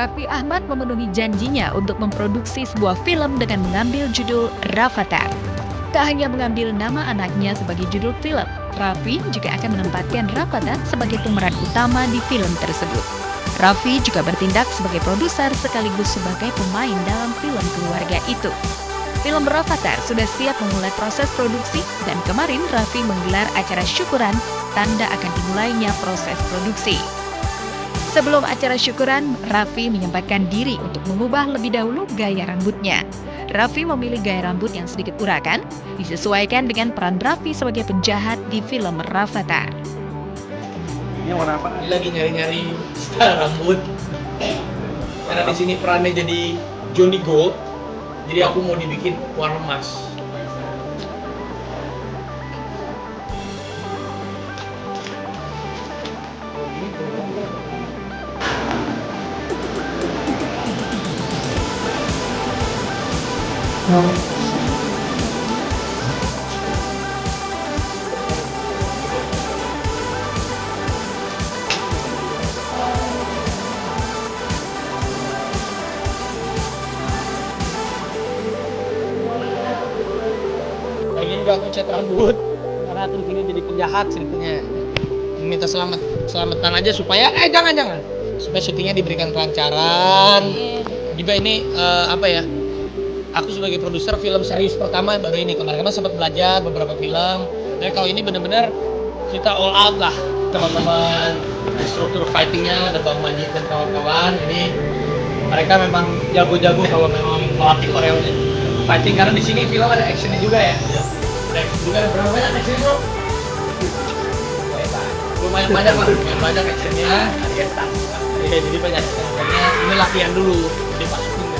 Raffi Ahmad memenuhi janjinya untuk memproduksi sebuah film dengan mengambil judul Rafattar. Tak hanya mengambil nama anaknya sebagai judul film, Raffi juga akan menempatkan Rafattar sebagai pemeran utama di film tersebut. Raffi juga bertindak sebagai produser sekaligus sebagai pemain dalam film keluarga itu. Film Rafattar sudah siap memulai proses produksi dan kemarin Raffi menggelar acara syukuran tanda akan dimulainya proses produksi. Sebelum acara syukuran, Raffi menyempatkan diri untuk mengubah lebih dahulu gaya rambutnya. Raffi memilih gaya rambut yang sedikit urakan, disesuaikan dengan peran Raffi sebagai penjahat di film Rafattar. Ini warna apa? Ini lagi nyari-nyari style rambut. Karena di sini perannya jadi Johnny Gold, jadi aku mau dibikin warna emas. Ini juga aku cat rambut karena aku ini jadi penjahat ceritanya. Minta selamatan aja supaya jangan supaya syutingnya diberikan kelancaran. Juga ini apa ya? Aku sebagai produser film serius pertama baru ini. Kemarin sempat belajar beberapa film. Tapi kalau ini benar-benar kita all out lah, teman-teman. Struktur fightingnya ada Bang Manji dan kawan-kawan. Ini mereka memang jago-jago kalau memang melatih koreonya fighting, karena di sini film ada actionnya juga ya. Juga berapa banyak actionnya bro? Lumayan banyak lah, banyak actionnya. Ya, jadi banyak actionnya. Ini latihan dulu, dimasukin ke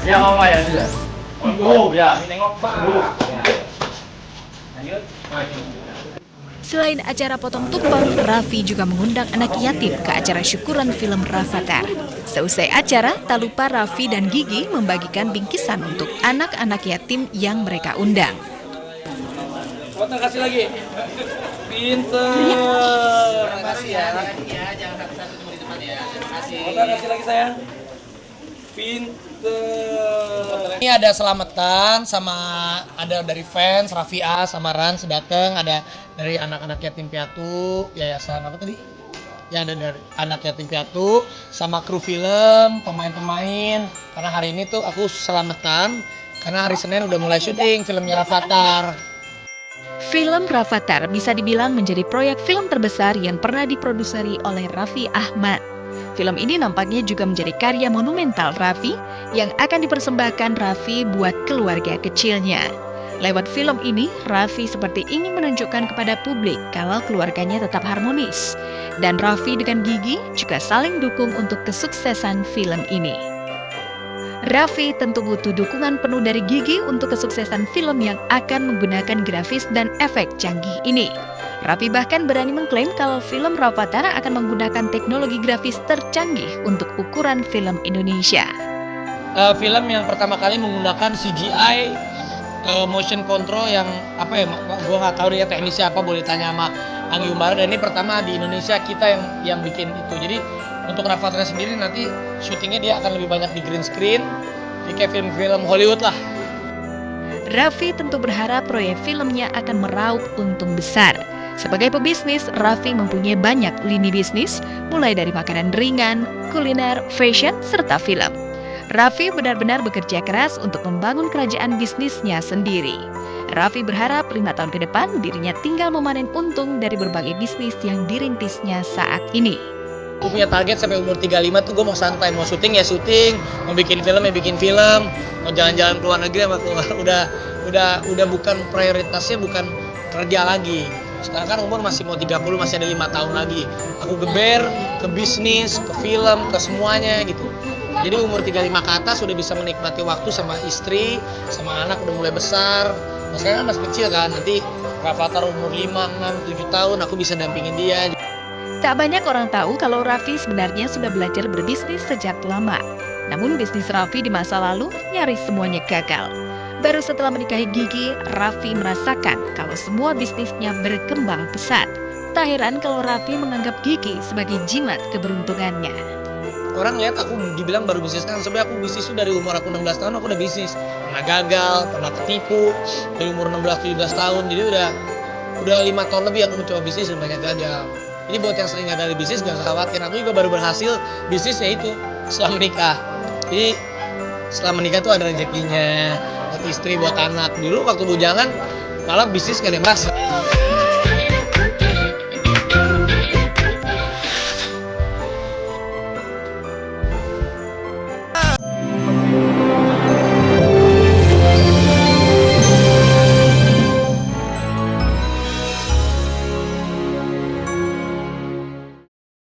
ya mama ya sudah. Oh ya, nengok Pak. Lanjut. Selain acara potong tumpeng, Raffi juga mengundang anak yatim ke acara syukuran film Rafattar. Seusai acara, tak lupa Raffi dan Gigi membagikan bingkisan untuk anak-anak yatim yang mereka undang. Foto kasih lagi. Pinter. Terima kasih ya. Jangan satu-satu cuma di depan ya. Terima kasih. Foto kasih lagi sayang. Pinter. Ini ada selamatan sama ada dari fans Raffi A sama Rans datang, ada dari anak-anak yatim piatu, yayasan apa tadi? Ya ada dari anak yatim piatu sama kru film, pemain-pemain. Karena hari ini tuh aku selamatan karena hari Senin udah mulai syuting filmnya Rafattar. Film Rafattar bisa dibilang menjadi proyek film terbesar yang pernah diproduseri oleh Raffi Ahmad. Film ini nampaknya juga menjadi karya monumental Raffi yang akan dipersembahkan Raffi buat keluarga kecilnya. Lewat film ini, Raffi seperti ingin menunjukkan kepada publik kalau keluarganya tetap harmonis. Dan Raffi dengan Gigi juga saling dukung untuk kesuksesan film ini. Raffi tentu butuh dukungan penuh dari Gigi untuk kesuksesan film yang akan menggunakan grafis dan efek canggih ini. Raffi bahkan berani mengklaim kalau film Rafattar akan menggunakan teknologi grafis tercanggih untuk ukuran film Indonesia. Film yang pertama kali menggunakan CGI motion control yang apa ya, gue nggak tahu dia teknisnya apa, boleh tanya sama Anggi Umbara. Dan ini pertama di Indonesia kita yang bikin itu. Jadi untuk Rafattar sendiri nanti syutingnya dia akan lebih banyak di green screen, di kayak film-film Hollywood lah. Raffi tentu berharap proyek filmnya akan meraup untung besar. Sebagai pebisnis, Raffi mempunyai banyak lini bisnis, mulai dari makanan ringan, kuliner, fashion, serta film. Raffi benar-benar bekerja keras untuk membangun kerajaan bisnisnya sendiri. Raffi berharap 5 tahun ke depan dirinya tinggal memanen untung dari berbagai bisnis yang dirintisnya saat ini. Aku punya target sampai umur 35 tuh gue mau santai, mau syuting ya syuting, mau bikin film ya bikin film, mau jalan-jalan ke luar negeri sama keluar. Udah bukan prioritasnya, bukan kerja lagi. Sekarang kan umur masih mau 30, masih ada 5 tahun lagi. Aku geber ke bisnis, ke film, ke semuanya gitu. Jadi umur 35 ke atas udah bisa menikmati waktu sama istri, sama anak udah mulai besar. Nah, sekarang kan masih kecil kan, nanti Rafathar umur 5, 6, 7 tahun aku bisa dampingin dia. Tak banyak orang tahu kalau Raffi sebenarnya sudah belajar berbisnis sejak lama. Namun bisnis Raffi di masa lalu nyaris semuanya gagal. Baru setelah menikahi Gigi, Raffi merasakan kalau semua bisnisnya berkembang pesat. Tak heran kalau Raffi menganggap Gigi sebagai jimat keberuntungannya. Orang lihat aku dibilang baru bisnis kan, sebenarnya aku bisnis tuh dari umur aku 16 tahun aku udah bisnis. Pernah gagal, pernah ketipu dari umur 16-17 tahun. Jadi udah 5 tahun lebih aku mencoba bisnis dan banyak gagal. Jadi buat yang sering gagal di bisnis gak usah khawatir. Aku juga baru berhasil bisnis yaitu setelah menikah. Jadi setelah menikah tuh ada rezekinya, buat istri, buat anak. Dulu waktu bujangan malah bisnis gak ada yang berhasil.